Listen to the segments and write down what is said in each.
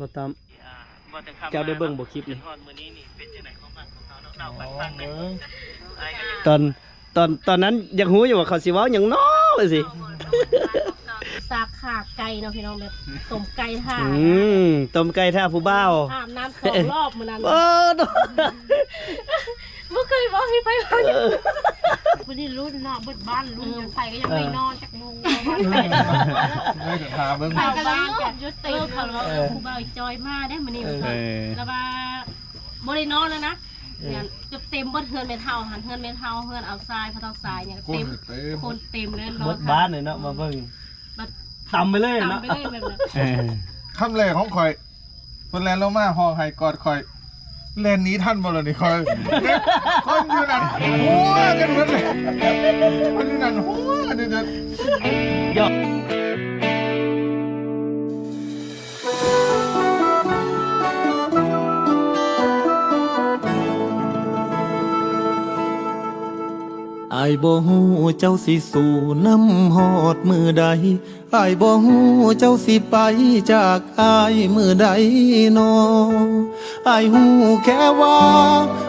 บ่ตามเจ้าได้เบิ่งบ่คลิปนี่ตอนนั้นอยากรู้อยู่ว่าเขาสิเว้าหยังน้อว่าสิสากขาไก่เนาะพี่น้องแบบต้มไก่ท่าต้มไก่ท่าผู้บ่าวอาบน้ำ2 รอบมื้อนั้นบ่เคยบอกให้ไปว่าวันนี้รู้เนาะเบิดบ้านรู้ยังไปก็ยังไม่นอนจักโมงไม่จะถามเบิ่ง ไปกันแล้วยุดตื่นเขาว่าผู้บ่าวจอยมาได้มื้อนี้แล้วว่าบ่ได้นอนแล้วนะเนี่ยจะเต็มเบิดเฮือนเมทัลหันเฮือนเมทัลเฮือนเอาทรายพระเท่าทรายเนี่ยเต็มคนเต็มเลยนอนบ้านเลยเนาะมาเบิ่งตำไปเลยเนาะคำแรกของข่อยคนแลนลงมาห้องไห้กอดข่อยแลนนี้ท่านบ่ล่ะนี่ข่อยคนอยู่นั่นหัวกันหมดเลยคนอยู่นั่นหัวกันเด้อยอดอ้ายบ่ฮู้เจ้าสิสู่น้ำฮอดมือใดอ้ายบ่ฮู้เจ้าสิไปจากอ้ายมือใดนออ้ายฮู้แค่ว่า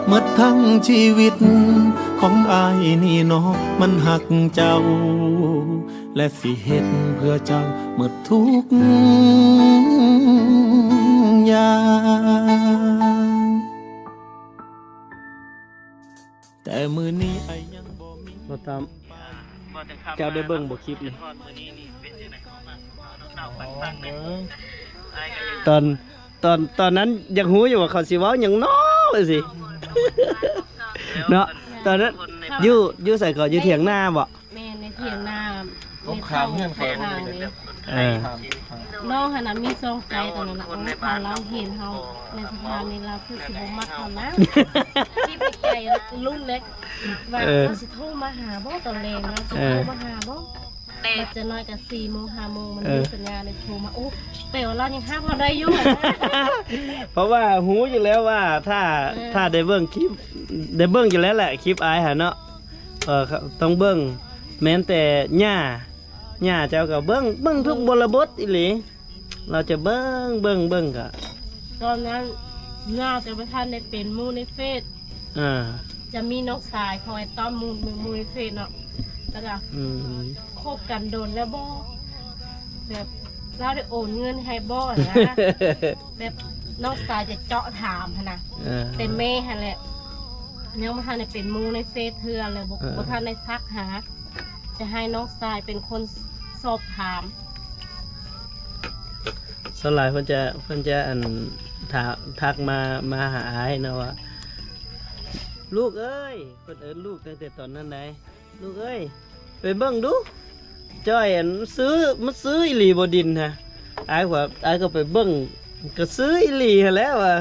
หมดทั้งชีวิตของอ้ายนี่นอมันหักเจ้าและสิเฮ็ดเพื่อเจ้าหมดทุกอย่างแต่มื้อนี้อ้ายยังบ่ตามเจ้าได้เบิ่งบ่คลิปนี่ตอนนั้นอยากรู้อยู่ว่าเขาสิเว้าหยังน้อว่าสิเนาะตอนนั้นอยู่ใส่ก็อยู่เถียงนาบ่แม่ในเถียงนาต้องขามเงื่อนไขน้องขนาดมีซองไก่ตอนนั้นนะตอนเราเห็นเขาในสภาพนี้เราคือสิบมัดเขานะที่ไปไก่รุ่นเล็กว่าเขาสิโทรมาหาบ่ตอนแรงนะสิโทรมาหาบ่แต่จะน้อยกับ4 โมง 5 โมงมันมีสัญญาณเลยโทรมาโอ้แต่ว่าเรายังห้ามเขาได้อยู่เพราะว่าหูอยู่แล้วว่าถ้าได้เบิ่งคลิปได้เบิ่งอยู่แล้วแหละคลิปอายหาเนาะต้องเบิ่งแม้แต่ย่าเจ้าก็เบิ่งทุกบริบทอีหลีเราจะเบิ่งก็ตอนนั้นย่าจะไปท่านในเป็นมูในเฟซจะมีนกสายคอยต้อมมูในเฟซเนาะแล้วก็คบกันโดนแล้วบ่แบบเราได้โอนเงินให้บ่นะแบบนกสายจะเจาะถามนะแต่แม่ฮะแหละยังบ่ทันได้เป็นมูในเฟซเทื่อเลยบ่ทันได้ทักหาจะให้น้องทรายเป็นคนสอบถามสลายเพิ่นจะทักมาหาอ้ายนะว่าลูกเอ้ยเพิ่นเอิ้นลูกตั้งแต่ตอนนั้นไหนลูกเอ้ยไปเบิ่งดูจ้อยมันซื้ออีหลีบ่ดินฮะอ้ายก็ไปเบิ่งก็ซื้ออีหลีแล้วว่า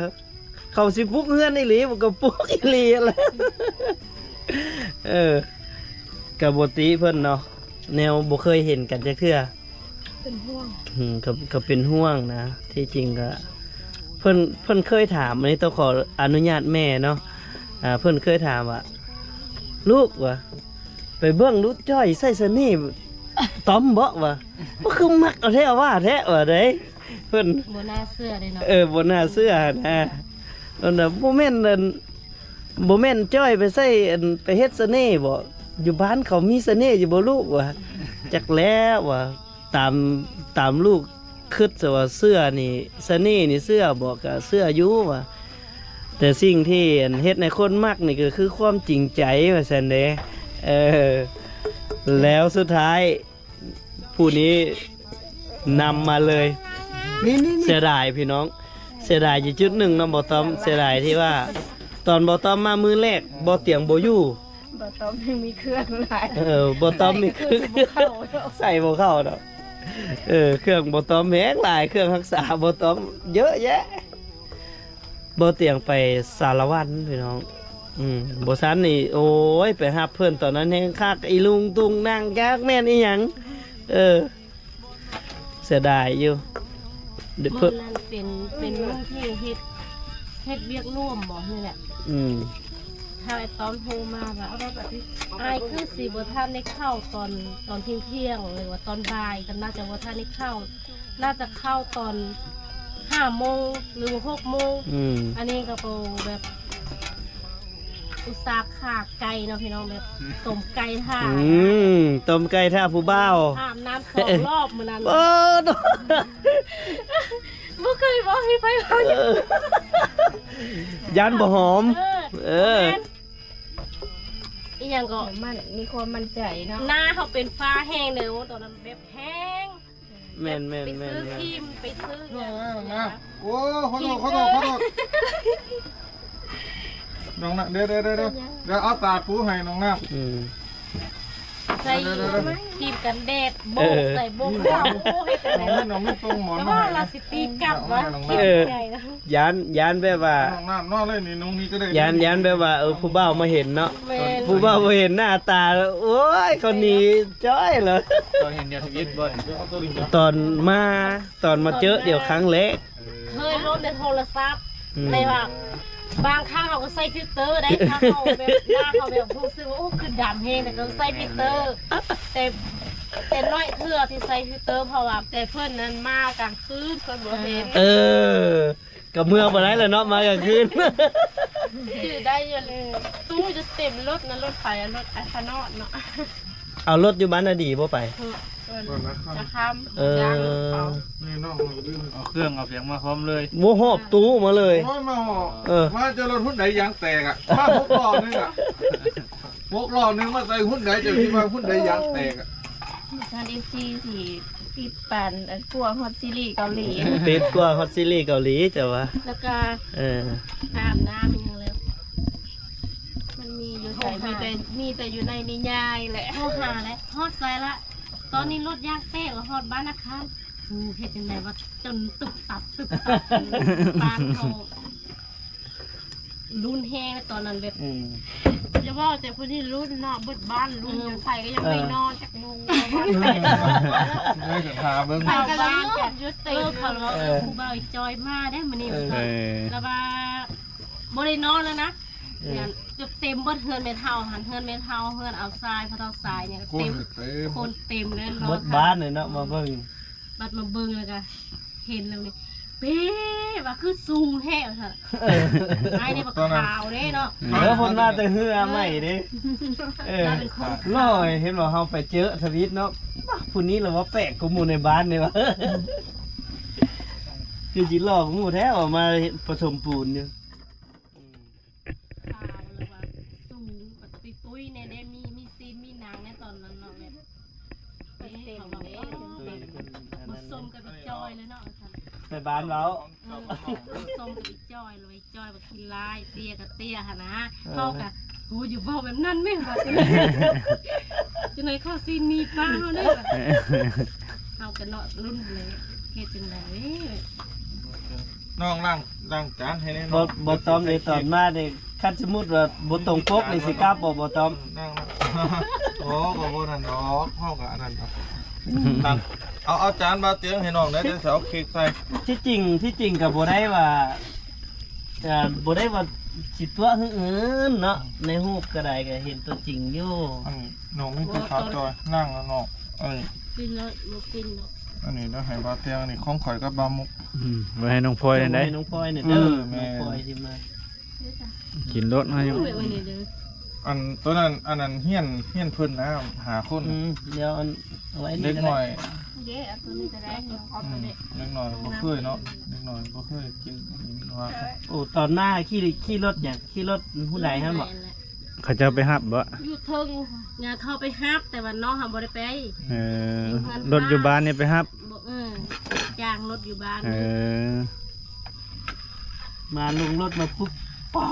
เขาสิปลุกเฮือนอีหลีบ่ก็ปลุกอีหลีแล้วกับบติเพิ่นเนาะแนวบ่เคยเห็นกันจักเทื่อเป็นห่วงก็เป็นห่วงนะที่จริงก็เพิ่นเคยถามอันนี้ต้องขออนุญาตแม่เนาะเพิ่นเคยถามว่าลูกว่ะไปเบิ่งลูกจ้อยใส่เสน่ห์ต้อมบ่ว่ะบ่คือมักเอาแท้ว่าแท้ว่าเด้เพิ่นบ่น่าเชื่อเลยเนาะบ่น่าเชื่อนะนั่นน่ะบ่แม่นจ้อยไปใส่ไปเฮ็ดเสน่ห์บ่อยู่บ้านเขามีเสน่ห์อยู่บ่ลูกวะจักแล้ววะตามลูกคิดซะว่าเสื้อนี่เสน่ห์นี่เสื้อบอกก็เสื้ออยู่วะแต่สิ่งที่เฮ็ดในคนมักนี่ก็คือความจริงใจว่าซั่นเด้แล้วสุดท้ายผู้นี้นำมาเลยนี่เสียดายพี่น้องเสียดายอยู่จุดหนึ่งเนาะบ่ต้อมเสียดายที่ว่าตอนบ่ต้อมมามือแรกบ่เตียงบ่อยู่บ่ต้อมยังมีเครื่องหลายบ่ต้อมมีเครื่องใส่บ่เข้าดอกเครื่องบ่ต้อมแพงหลายเครื่องรักษาบ่ต้อมเยอะแยะบ่เตียงไปสารวัตรพี่น้องบ่ซันนี่โอ้ยไปรับเพิ่นตอนนั้นแฮงคักอีลุงตุงนั่งจักแม่นอีหยังเสียดายอยู่เพิ่นนั้นเป็นรุ่นที่เฮ็ดเวียกร่วมบ่นี่แหละทางไอ้ตอนโทรมาว่าไอ้คือสิบ่ทันได้เข้าตอนเที่ยงหรือว่าตอนบ่ายก็น่าจะบ่ทันได้เข้าน่าจะเข้าตอน 5 โมงหรือ6 โมง อืม อันนี้ก็โปแบบอุตสาห์ขาไก่เนาะพี่น้องแบบต้มไก่ท่า ต้มไก่ท่าผู้บ่าว อาบน้ำ2 รอบมื้อนั้น โอ้โด บ่เคยบอกพี่ไผว่า ยันบ่หอม เออ อีหยังก็ มันมีความมั่นใจเนาะ หน้าเขาเป็นฟ้าแห้งเลยโอ้ตอนนั้นแบบแห้ง แม่นแม่น ไป แม่น ซื้อ แม่น ครีมไปซื้อ น้ เนี่ อง ย นะโอ้ขอโทษขอโทษขอโทษน้องนะเดี๋ยวเอาตาปูให้น้องน้ำ อืม ใส่ครีมกันแดดโบกใส่โบกขาวโบกให้แต่ไหน น้องไม่ตรงหมอน แต่ มา ว่า ให้ เราสิตีกลับวะ เออ ใหญ่นะ ยันแบบว่า น้องน้ำนอกเลยนี่น้องนี่ก็ได้ ยันแบบว่าผู้บ่าวมาเห็นเนาะ แมน ผู้บ่าวมาเห็นหน้าตาแล้วโอ้ยคนนี้จ้อยเลย ตอนเห็นยาทวิตบ่อยเอาตัวลิงจับ ตอนมาเจอเดี๋ยวครั้งแรก เคยลบในโทรศัพท์ อืม ในว่าบางครั้งเขาก็ใส่ฟิลเตอร์ได้ถ้าเขาแบบหน้าเขาแบบรู้สึกว่าโอ้คือดำแห้งแต่ก็ใส่ฟิลเตอร์ แต่น้อยเทื่อที่ใส่ฟิลเตอร์เพราะว่าแต่เพื่อนนั้นมากลางคืนเพื่อนบ่เห็น เออกับเมืองมาได้แล้วเนาะมากลางคืน ชื่อได้เยอะเลยตู้จะเต็มรถนะรถไฟอะรถไอคานอดเนาะ เอารถอยู่บ้านอดีบ่ไป ก่อนนะค จะ รับ ข้าม เออ ยางรถเปล่า นี่น้องลืม เอาเครื่องเอาเสียงมาพร้อมเลย โมหอบตู้มาเลย โอ้ยมาห่อ เออ มาเจอรถหุ้นไหนยางแตกอ่ะมาพกหล่อนึงอ่ะพกหล่อนึงมาใส่หุ้นไหนจะที่มาหุ้นไหนยางแตกอ่ะ ทางเอซีที่ติดปันอันกลัวฮอตซีรีส์เกาหลี ติดกว่าฮอตซีรีส์เกาหลีจ้ะวะ แล้วก็ เออ อาบน้ำอย่างเร็ว มันมีอยู่แต่มีแต่อยู่ในนิยายแหละ โทรหาแล้วฮอดใส่ละ ตอนนี้รถยางเต้กับฮอดบ้านนะคะกูเฮ็ดยังไงว่าจนตึบตับบ้านเขารุนแห้งตอนนั้นแบบ อืม จะว่าแต่คนที่รุ่นเนาะเบิดบ้านรุ่นยังไทยก็ยังไม่นอนจากมุง เลยจะทาเบิ้ง ใส่กันแล้วยุด เอ เต็ม อเขาว่าครูบ่าวจอยมาได้มื้อนี้ เออ แล้วว่าบ่ได้นอนแล้วนะเนี่ยจุดเต็มเบิดเฮือนเมทัลหันเฮือนเมทัลเฮือนเอาทรายพอเท่าทรายเนี่ย คน เต็ม เต็ม คนเต็มเลยนอ หม น ดบ้านเลยเนาะมาเบิ่ง บัดมาเบิ่งแล้วก็เห็นแล้วนี่เป๊ะว่าคือสูงแท้ค่ะ เออ ไอ้นี่บักขาวเด้เนาะ แล้วคนมาแต่เฮือใหม่ดิเออ เราเป็นคน ร้อยเห็นว่าเฮาไปเจอทวิตเนาะผู้นี้เราว่าแปลกกว่าหมู่ในบ้านนี่วะคือสิหลอกหมู่แท้ออกมาผสมปูนอยู่ ขาวแล้วว่าสูงปกติตุ้ยเนี่ยได้มีซีนมีหนังในตอนนั้นเนาะแบบเป๊ะเขาว่าผสมกับอีจอยเลยเนาะค่ะ ไปบ้านเรา ส้มกับอีจอยเลยจอยแบบกินลายเตี้ยกับเตี้ยค่ะนะเข้ากับโอ้ยอยู่บอกแบบนั้นไม่แบบจะไหนเข้าซีนีป้าเขาได้แบบเข้ากันเนาะรุ่นเลยเฮ็ดจังได น้องล้างจานให้แน่ บ่ต้อมเลยตอนมานี่คันสมมุติว่าบ่ตรงปกนี่สิกลับบ่ต้อม นั่งโอ้ก็บ่นั่นดอกเฮาก็อันนั้นครับนั่งเอาจานมาเตียงให้น้องนะจะเอาเค้กใส่ ที่จริงก็บ่ได้ว่าบ่ได้ว่าสิตัวหื้อๆเนาะในรูปก็ได้ก็เห็นตัวจริงอยู่ อันนี้น้องนี่คือขาวจอยนั่งแล้วน้องอันนี้ กินแล้วลูกกินเนาะ อันนี้แล้วให้บาเตียงอันนี้ของข่อยกับบามุก ไว้ให้น้องพลอยได้ ให้น้องพลอยเนี่ยเด้อ แม่ น้องพลอยสิมา กินรถให้ เอาไว้วันนี้เด้อ อันตัวนั้นอันนั้นเฮี้ยนเพิ่นนะหาคน เดี๋ยวเอาไว้นี่ เล็ก ก็ หน่ ได้ อย เย้เอาตัวนี้จะได้เอาตัวนี้ เล็กหน่อยบ่เคยเนาะเล็กหน่อยบ่เคยกินว่า โอ้ตอนหน้าขี่รถอย่างขี่รถผู้ใดฮะบอก เขาจะไปหับบ่ อยู่เทิงงานเข้าไปฮับแต่ว่าน้องทำบ่ได้ไป เออรถอยู่บ้านนี่ไปหับ บ่จ้างรถอยู่บ้าน เออ มาลงรถมาปุ๊บป้า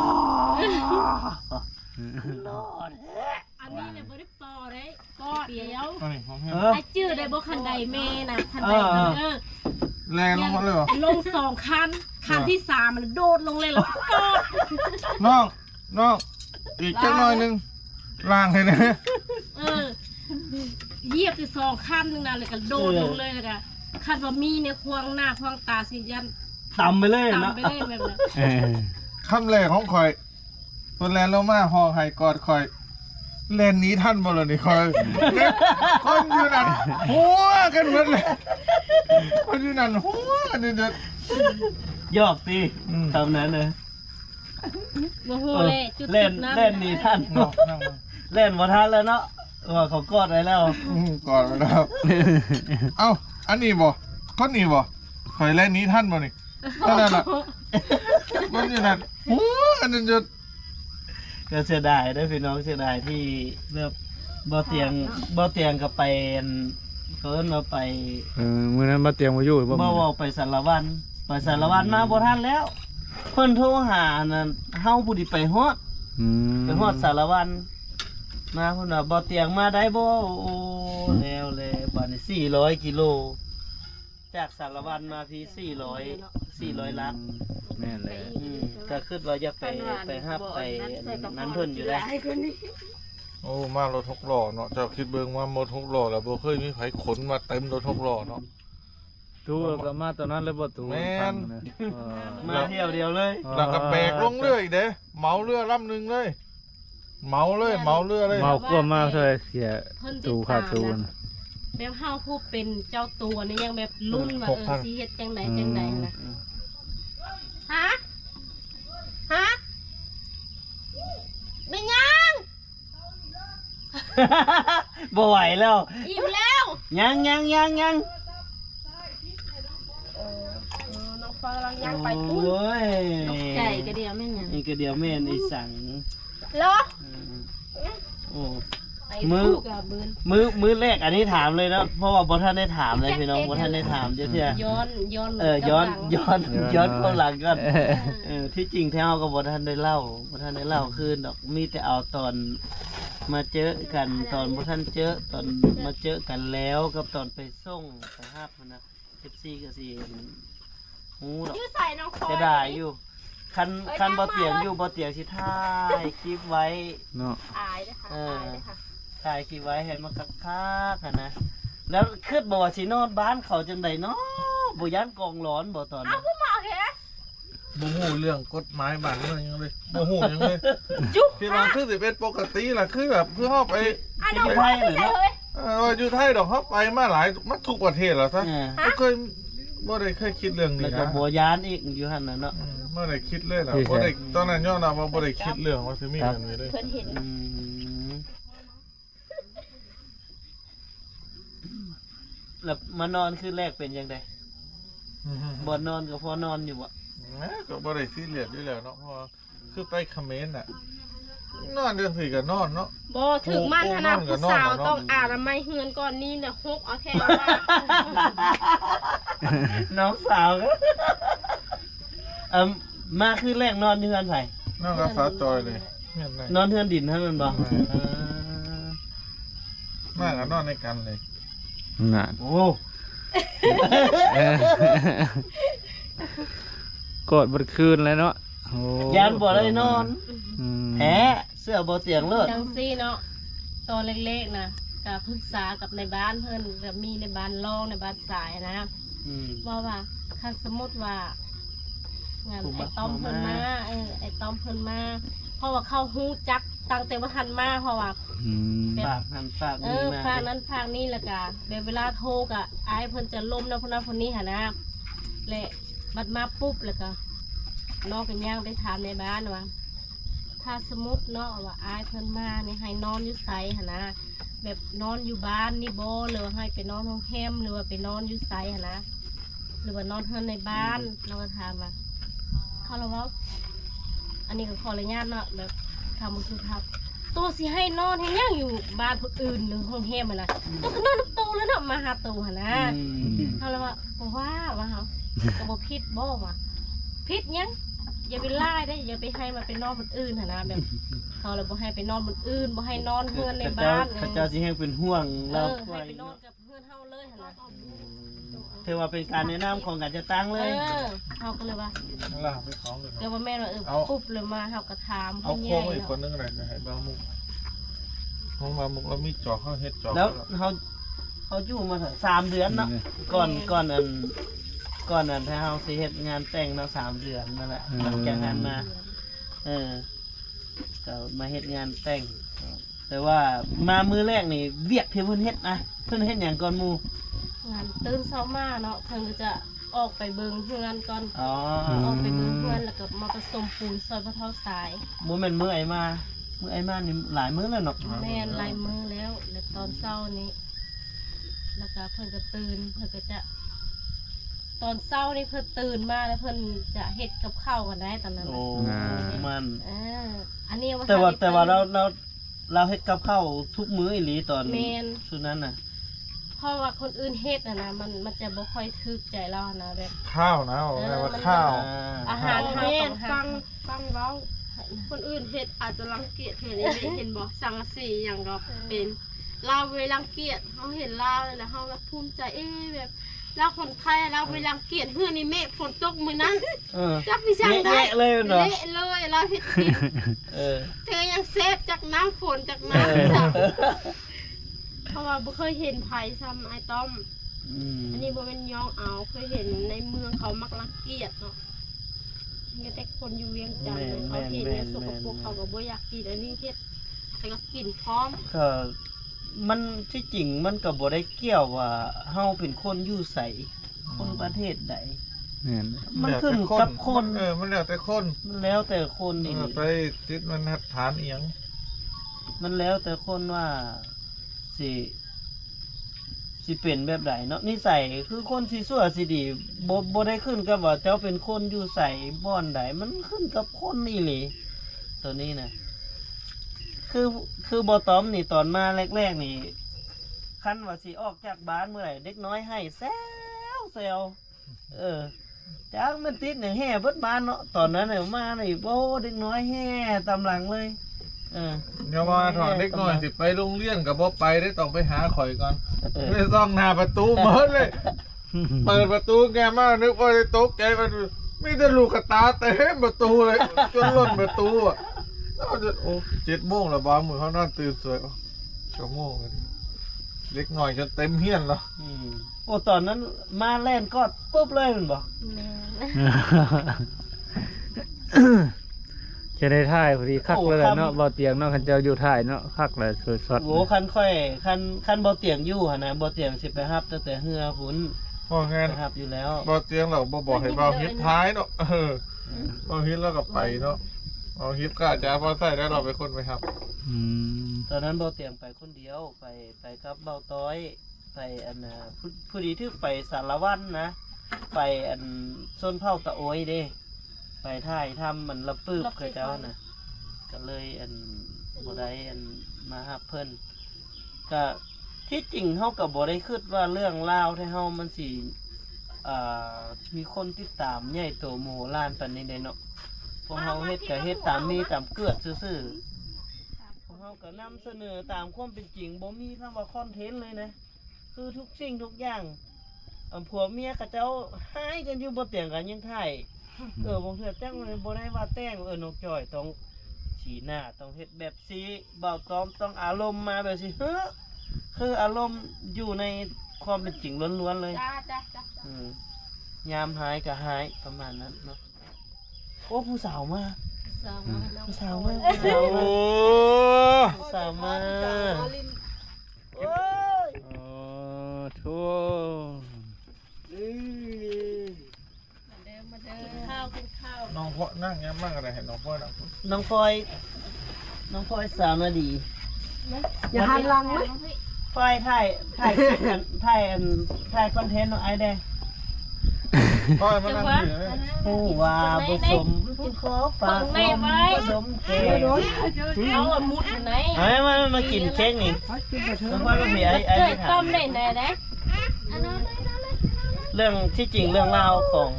อันนี้เนี่ยบ่ได้ปอได้ปอเดียว อันนี้ของเฮี้ยน ไอ้จื้อได้บ่คันใดแม่น่ะคันใดแรงลงมาเลยเหรอ ลง2คันที่3มันโดดลงเลยแล้วก็ น้องอีกจักหน่อยนึงล้างให้นะ เหยียบที่2คันนึงน่ะแล้วก็โดดลงเลยแล้วก็คันว่ามีเนี่ยควงหน้าควงตาสิยัน ต่ำไปเลย ตาม เนาะ ไปเล่นแบบนั้น เออ คำแรกของข่อยคนแลนลงมาห้องให้กอดข่อยแลนหนี้ท่านบ่ล่ะนี่ข่อยคนอยู่นั่นหัวกันหมดเลยคนอยู่นั่นหัวกันนี่เด้อ หยอกตีทำนั้นเลย บ่ฮู้เลยจุด เล่น นั้น เล่นนี่ท่าน เนาะนั่ง เล่นบ่ทันแล้วเนาะว่าเขากอดไว้แล้ว ก่อนนะครับ เอ้าอันนี้บ่คนนี้บ่ข่อยเล่นนี้ท่านบ่นี่ก็นั่นน่ะมันอยู่นั่นโอ้อันนั้นจะ ก็เสียดายได้อพี่น้องเสียดายที่แบบบ่เตียงกับไปอันเพิ่นมาไป มื้อนั้นบ่เตรียมบ่อยู่บ่ บ่เว้าไปสารวันไปสารวันมาบ่ทันแล้วเพิ่นโทรหานั่นเฮาผู้ที่ไปฮอด อืม ไปฮอดสารวันมาเพิ่นว่าบ่เตียงมาได้บ่โอ้แล้วเลยบัดนี้400กิโลจากสารวันมาพี่400ล้าน แม่นเลย ก็คิดว่าอยากไปฮับไปนั้นเพิ่นอยู่ได้ โอ้มารถหกล้อเนาะเจ้าคิดเบิ่งว่ารถหกล้อแล้วบ่เคยมีไผขนมาเต็มรถหกล้อเนาะ ตู้ก็มาตอนนั้นเลยบ่ตู้ แม่น มาเที่ยวเดียวเลย แล้วก็แบกลงเรืออีกเด้เหมาเรือลำหนึงเลยเหมาเลยเหมาเรือเลย เมาควบมาเลยเสีย เพิ่นติด ตู้ ตา ค่าม ตู้ นะแบบเฮาผู้เป็นเจ้าตัวนี่ยังแบบรุ่นว่าสิเฮ็ดจังไดจังไดนะฮะฮะเป็นยัง บ่ไหวแล้ว อิ่มแล้ว ยัง น้องฟ้ากำลังย่างไปพุ่น โอ้ย ไก่ก็เดียวแม่นหยัง นี่ก็เดียวแม่นไอ้สัง เหรอ โอ้ ไป มื้อ คู่กับเบิ่น มื้อแรกอันนี้ถามเลยนะเพราะว่าบ่ทันได้ถามเลยพี่น้องบ่ทันได้ถามเจ้าเที่ย ย้อน ย้อนเข้าหลังก่อนที่จริงแท้เราก็บ่ทันได้เล่าคืนดอกมีแต่เอาตอนมาเจอกันตอนบ่ทันเจอตอนมาเจอกันแล้วกับตอนไปส่งไปฮับนะ FC ก็สิฮู้ดอก ยืดใส่น้องคอย จะได้อยู่คันบ่เตียงอยู่บ่เตียงสิถ่ายคลิปไว้ เนาะ อายนะคะอายนะคะ ถ่ายคลิปไว้ให้มันคักๆนะแล้วคิดบ่ว่าสินอนบ้านเขาจังไดเนาะบ่ย้านกองร้อนบ่ตอนนั้น ผู้หมอแค่ บ่ฮู้เรื่องกฎหมายบ้านเมืองหยังเลยบ่ฮู้หยังเลยที่ว่าคือสิเป็นปกติล่ะคือแบบคือเฮาไป อ่ะน้องคอยใส่เฮ้ย ว่าอยู่ไทยดอกเฮาไปมาหลายมาทุกประเทศแล้วซะ เออ บ่เคยบ่ได้เคยคิดเรื่อง แล้ นี้ วก็ นะ บ่ย้านอีกอยู่หั่นน่ะเนาะ บ่ได้คิดเลยล่ะบ่ได้ตอนนั้นย้อนรับว่าบ่ได้คิดเรื่องว่าสิมีเรื่องนี้เลย เพิ่นเห็น อืมแล้วมานอนคืนแรกเป็นจังไดบ่นอนก็พอนอนอยู่บ่ ก็บ่ได้ซีเรียสอยู่แล้วเนาะเพราะว่าคือไปเขมรน่ะนอนจังซี่ก็นอนเนาะ บ่ถึงมันนะ โอ้ ผู้สาว โอ้ ต้องอาบน้ำไม่เฮือนก่อนนี้เนี่ยฮกเอาแค่ว่า น้องสาวก็มาคืนแรกนอนอยู่เฮือนไผ นอนกับสาวจอยเลยเห็นไหม นอนเฮือนดินเท่านั้นบ่ มาก็นอนในกันเลย น่ะ โอ้ กดบ่คืนเลยเนาะโอ้ ยานบ่ได้นอน อืม แหมเสื้อบ่เตียงเลิศ จังซี่เนาะตอนเล็กๆนะก็ปรึกษากับในบ้านเพิ่นก็มีในบ้านรองในบ้านสายนะ อืม ว่าคันสมมุติว่างาน ผู้บั ไอ้ ก ต้อมเพิ่นมา มา ไอ้ต้อมเพิ่นมาเพราะว่าเขาฮู้จักตั้งแต่ว่าทันมาเพราะว่า อืม ฝากหันฝาก เอ นี่ อ มา ฝากนั้นฝากนี่แล้วก็แบบเวลาโทรก็อายเพิ่นจะล้มนะพนนั้นพนนี้หั่นนะและบัดมาปุ๊บแล้วก็น้องก็ย่างไปถามในบ้านว่าถ้าสมมุติเนาะว่าอายเพิ่นมานี่ให้นอนอยู่ไสหั่นนะแบบนอนอยู่บ้านนี่บ่หรือว่าให้ไปนอนโรงแรมหรือว่าไปนอนอยู่ไสหั่นนะหรือว่านอนเฮือนในบ้านเราก็ถามว่าเขาเราว่าอันนี้ก็ขออนุญาตเนาะแบบคำคือครับตัวสิให้นอนให้ย่างอยู่บ้านคนอื่นหรือโรงแรมหั่นนะตัวก็นอนน้ำตูแล้วเนาะมาหาตูหั่นนะ อืม เขาเลยว่าว่าเขาก็บอกพิษบ่ว่าพิษยังอย่าไปไล่ได้อย่าไปให้มันไปนอนบนอื่นหั่นนะแบบเขาเลยบ่ให้ไปนอนบนอื่นบ่ให้นอนเพื่อนในบ้าน เขาเจ้าสิให้เป็นห่วง เอ เรา อ ไว้ ให้ไปนอนกับเพื่อนเฮาเลยหั่นนะ ถือว่าเป็นการแนะนำของการจะตั้ง เอ เลย อเขาก็เลยว่า นั่นล่ะไปของเลย เดี๋ยวว่าแม่ว่าปุ๊บเลยมาเฮาก็ถาม เอา เพิ่น โค้ ใหญ่ งอีกคน เนาะ นึงอะไรจะให้บางมุกของบางมุกแล้วมีจอกเขาเฮ็ดจอก แล้วเขาอยู่มาถึง3 เดือนเนาะก่อนอันถ้าเฮาสิเฮ็ดงานแต่งเนาะ3 เดือนนั่นแหละหลังจากนั้นมาก็มาเฮ็ดงานแต่ง แต่ว่ามามื้อแรกนี่เวียกที่เพิ่นเฮ็ดนะเพิ่นเฮ็ดหยังก่อนหมู่ งานตื่นเช้ามาเนาะเพิ่นก็จะ ออกไปเบิ่งเฮือนก่อน อ๋อ ออกไปเบิ่งเฮือนแล้วก็มาผสมปูนซอยพระเท่าทราย บ่แม่นมื้อไอ้มามื้อไอ้มานี่หลายมื้อแล้วเนาะ แม่นลายมือแล้วแล้วตอนเช้านี้ แล้วก็เพิ่นก็ตื่นเพิ่นก็จะ ตอนเช้านี่เพิ่นตื่นมาแล้วเพิ่นจะเฮ็ดกับข้าวกันได้ตอนนั้น โอ้ น่ะ มัน อันนี้ แต่ว่า ทันได้ แต่ว่า ตื่น เราเฮ็ดกับข้าวทุกมื้ออีหลีตอน แม่น ชุดนั้นน่ะ เพราะว่าคนอื่นเฮ็ดนะมันจะบ่ค่อยทึกใจเรานะแบบ ข้าวนะเอาไงว่าข้าว อาหาร เอา เฮา แม่ ต้องหา ฟังเว้าคนอื่นเฮ็ดอาจจะรังเกียจเห็นอีเห็นบ่สังกะสีอย่างก็เป็นเราเวลารังเกียจเฮาเห็นลาวแล้วเฮาแบบภูมิใจแบบเราคนไทยเราเวลารังเกียจเฮือนี่เมฆฝนตกมื้อนั้น เออ จักพี่ช่างได้ แยะๆเลยเหรอ เละเลยเราเฮ็ดกิน เออ เธอยังเซฟจากน้ำฝนจากน้ำจากเพราะว่าบ่เคยเห็นไผซ้ำไอ้ต้อม อืม อันนี้บ่เป็นย่องเอาเคยเห็นในเมืองเขามักรังเกียจเนาะมีแต่คนอยู่เวียงจันทน์เขาเห็นเนี่ยสกปรกเขาก็บ่อยากกินอันนี้เฮ็ดแต่ก็กินพร้อม ก็มันที่จริงมันก็บ่ได้เกี่ยวว่าเฮาเป็นคนอยู่ไสคนประเทศใด แม่น มันขึ้นกับคน มันแล้วแต่คน มันแล้วแต่คนนี่ ไปติดมันฐานเอียง มันแล้วแต่คนว่าสิเป็นแบบใดเนาะนิสัยคือคนสิชั่วสิดีบ่ได้ขึ้นกับว่าเจ้าเป็นคนอยู่ใส่บ่อนใดมันขึ้นกับคนอีหลีตัวนี้นะคือบ่ตอมนี่ตอนมาแรกๆนี่คันว่าสิออกจากบ้านเมื่อไหร่เด็กน้อยให้แซวจักมันติดอย่างแห่เบิดบ้านเนาะตอนนั้นเนี่ยมานี่โอ้เด็กน้อยแห่ตามหลังเลยอย่าว่าถอนเด็กน้อยสิไปโรงเรียนกับบ่ไปได้ต้องไปหาข่อยก่อนไม่ต้องหน้าประตูหมดเลย เปิดประตูแกมานึกว่าจะตกใจมันมีแต่ลูกกระตาเต็มประตูเลยจนล้นประตูอ่ะแล้วจะโอ้7 โมงแล้วบ้ามือเขานอนตื่นสวยชั่วโมงเลยเล็กหน่อยจนเต็มเฮียนแล้ว โอ้ตอนนั้นมาแล่นกอดปุ๊บเลยมันบอก แม่น จะได้ถ่ายพอดีคักเลยแหละเนาะบ่เตียงเนาะคันเจ้าอยู่ถ่ายเนาะคักเลยคือสด โอ้คันค่อยคันบ่เตียงอยู่หั่นนะบ่เตียงสิไปรับตั้งแต่เฮือพุ่น พอไง ไปรับอยู่แล้ว บอเตียงเราบอกให้เบาฮิปท้ายเนาะเบาฮิปแล้วก็ไปเนาะเบาฮิปก็อาจจะพอใส่ได้เราไปคนไปครับ อืม ตอนนั้นบ่เตียงไปคนเดียวไปกับเบาต้อยไปอันน่ะผู้ดีที่ไปสารวัตรนะไปอันส้นเผาตะโอยเด้ไปถ่ายทำมันละปึบเคยเจ้าน่ะก็เลยอันบ่ได้อันมาหาเพิ่นก็ที่จริงเฮาก็บ่ได้คิดว่าเรื่องราวที่เฮามันสิมีคนติดตามใหญ่โตโมโหลานปานนี้เด้เนาะพวกเฮาเฮ็ดก็เฮ็ดตามมีตามเกิดซื่อๆพวกเฮาก็นำเสนอตามความเป็นจริงบ่มีคำว่าคอนเทนต์เลยนะคือทุกสิ่งทุกอย่างผัวเมียกับเจ้าหายกันอยู่บ่เตียงกันยังถ่ายบางเทื่อแต่งเลยบ่ได้ว่าแต่งนกจ้อยต้องสีหน้าต้องเฮ็ดแบบสีเบาตอมต้องอารมณ์มาแบบสิคืออารมณ์อยู่ในความเป็นจริงล้วนๆเลย จ้าจ้าจ้าย ามหายก็หายประมาณนั้นเนาะโอ้ผู้สาวมา สาวมาน้อง ผู้สาวมาผู้สาวมา โอ้ ผู้สาวมาโอ้ย โอ้ทั่ว มาเด้อกินข้าว น้องพ่อนั่งเงี้ยมากอะไรเห็นน้องพ่อนะ น้องพลอยสาวนาดี อย่าหันหลังนะ พลอยถ่ายคลิปกันถ่ายคอนเทนต์เนาะไอ้เด้ พ่อมานั่งอยู่เลย ผู้ว่าผสมขอฝากความผสมเค้ก เอาอะมุดไหน เฮ้ยมากินเค้กนี่น้องพลอยมามีไอ้ เกิด ที่ ต้ ถาม มได้ไหนได้ เรื่องที่จริงเรื่องราวของ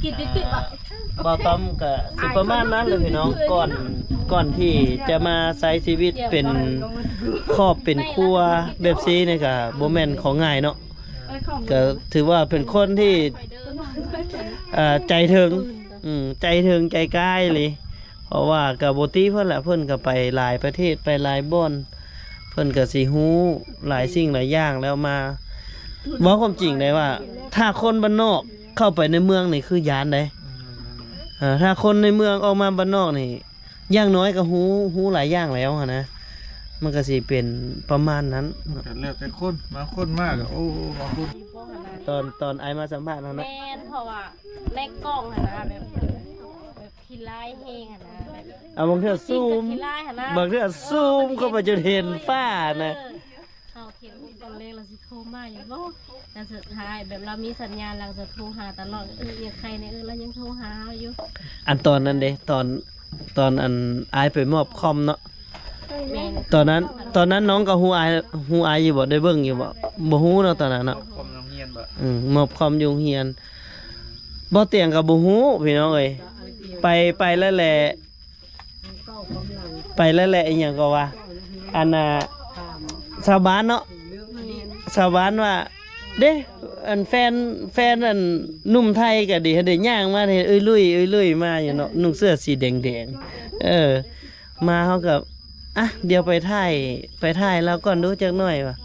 กินติดๆอ่ะ บอต้อมกับสิประมาณนั้นเลยพี่น้องก่อนที่จะมาใช้ชีวิตเป็นครอบเป็นครัวแบบซีนี่ก็บ่แม่นของง่ายเนาะก็ถือว่าเป็นคนที่ใจถึงใจถึงใจกล้าเลยเพราะว่ากับโบตี้เพิ่นแหละเพิ่นก็ไปหลายประเทศไปหลายบ่อนเพิ่นก็สิฮู้หลายสิ่งหลายอย่างแล้วมาเว้าความจริงได้ว่า ถ้าคนบ้านนอกเข้าไปในเมืองนี่คือยานได้ถ้าคนในเมืองออกมาบ้านนอกนี่อย่างน้อยก็ฮู้หลายอย่างแล้วนะมันก็สิเป็นประมาณนั้น เลือกแต่คนมาคนมากโอ้มาคน พ่อหา ตอนไอมาสัมภาษณ์นั่น แม นะ นเพราะว่าในกล้องหั่นนะแบบขี้ร้ายเฮงหั่นนะแบบ เอาบางเทื่อซูม ขี้ร้ายหั่นนะ บางเทื่อซูมเข้าไปจนเห็นฝ้านะ เขาเขียนตอนแรกเราสิโทรมาอยู่บ่แต่สุดท้ายแบบเรามีสัญญาณเราจะโทรหาตลอดยังใครในเรายังโทรหาอยู่ อันตอนนั้นเด้ตอนอันอายไปมอบคอมเนาะ แม่น ตอนนั้นน้องก็ฮู้อายอยู่บ่ได้เบิ่งอยู่บ่บ่ฮู้เนาะตอนนั้นเนาะ ความโรงเรียนบ่ มอบคอมอยู่โรงเรียนบ่เตียงก็บ่ฮู้พี่น้องเอ้ยไปแล้วแหละไปแล้วแหละอีหยังก็ว่าอันน่ะชาวบ้านเนาะชาวบ้านว่าเด้อันแฟนอันหนุ่มไทยก็ดีได้ย่างมาเฮ็ดเอ้ยลุยมาอยู่เนาะนุ่งเสื้อสีแดงๆมาเฮาก็อ่ะเดี๋ยวไปถ่ายแล้วก่อนดูจักหน่อยว่า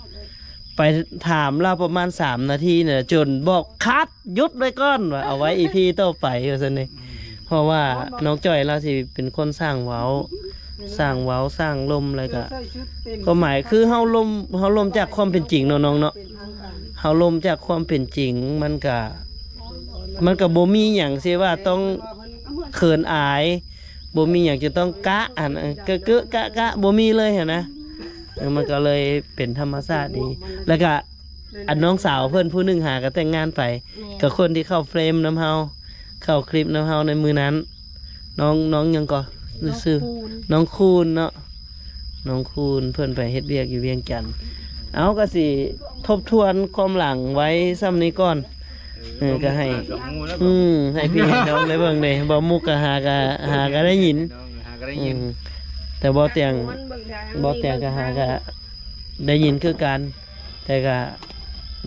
ไปถามเราประมาณ3นาทีเนี่ยจนบอกคัดหยุดไว้ก่อนว่าเอาไว้ EP ต่อไปว่าซั่นนี่เพราะว่าน้องจ้อยเราสิเป็นคนสร้างเว้าสร้างลมอะไรก็หมายคือเฮาลมจากความเป็นจริงเนาะน้องเนาะเฮาลมจากความเป็นจริงมันก็บ่มีหยังสิว่าต้องเขินอายบ่มีหยังจะต้องกะอันกะบ่มีเลยหั่นนะมันก็เลยเป็นธรรมชาติดีแล้วก็อันน้องสาวเพิ่นผู้หนึงหาก็แต่งงานไปกับคนที่เข้าเฟรมนํเฮาเข้าคลิปนํเฮาในมือนั้นน้องหยังก็ซื่อน้องคูณเนาะน้องคูณเพิ่นไปเฮ็ดเวียกอยู่เวียงจันทน์เอาก็สิทบทวนความหลังไว้ซ้ำนี้ก่อนก็ให้ให้พี่น้องได้เบิ่งเด้บ่มุกก็หาก็ได้ยิน หาก็ได้ยิน แต่บ่เตียงก็หาก็ได้ยินคือกันแต่ก็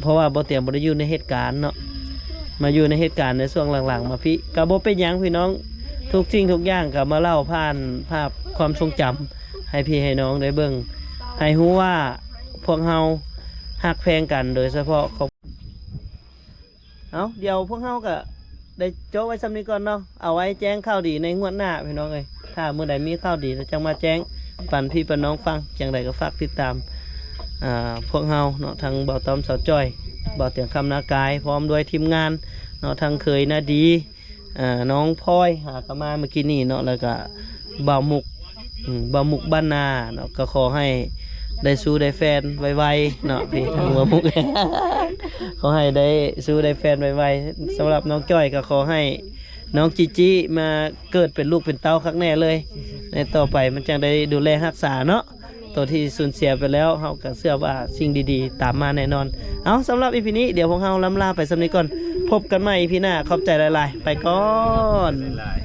เพราะว่าบ่เตียงบ่ได้อยู่ในเหตุการณ์เนาะมาอยู่ในเหตุการณ์ในช่วงหลังๆมาพี่ก็บ่เป็นหยังพี่น้องทุกสิ่งทุกอย่างก็มาเล่าผ่านภาพความทรงจำให้พี่ให้น้องได้เบิ่งให้รู้ว่าพวกเฮาฮักแพงกันโดยเฉพาะเอาเดี๋ยวพวกเฮาก็ได้โจ้ไว้ซ้ำนี้ก่อนเนาะเอาไว้แจ้งข่าวดีในงวดหน้าพี่น้องเอ้ยถ้าเมื่อใดมีข่าวดีจะมาแจ้งปันพี่ปันน้องฟังจังใดก็ฝากติดตามพวกเฮาเนาะทางเบาต้อมสาวจ้อยเบาเตียงคำนากายพร้อมด้วยทีมงานเนาะทางเคยนาดีน้องพลอยหากมาเมื่อกี้นี่เนาะแล้วก็บ่าวมุกบ้านนาเนาะก็ขอให้ได้สู้ได้แฟนไวๆเนาะพี่ทางบ่าวมุก ขอให้ได้สู้ได้แฟนไวๆสำหรับน้องจ้อยก็ขอให้น้องจิจิมาเกิดเป็นลูกเป็นเต้าครั้งแน่เลยในต่อไปมันจังได้ดูแลรักษาเนาะตัวที่สูญเสียไปแล้วเฮาก็เชื่อว่าสิ่งดีๆตามมาแน่นอนเอาสำหรับอีพีนี้เดี๋ยวพวกเฮาล้ำลาไปสำนี้ก่อนพบกันใหม่อีพีหน้าขอบใจหลายๆไปก่อน หลาย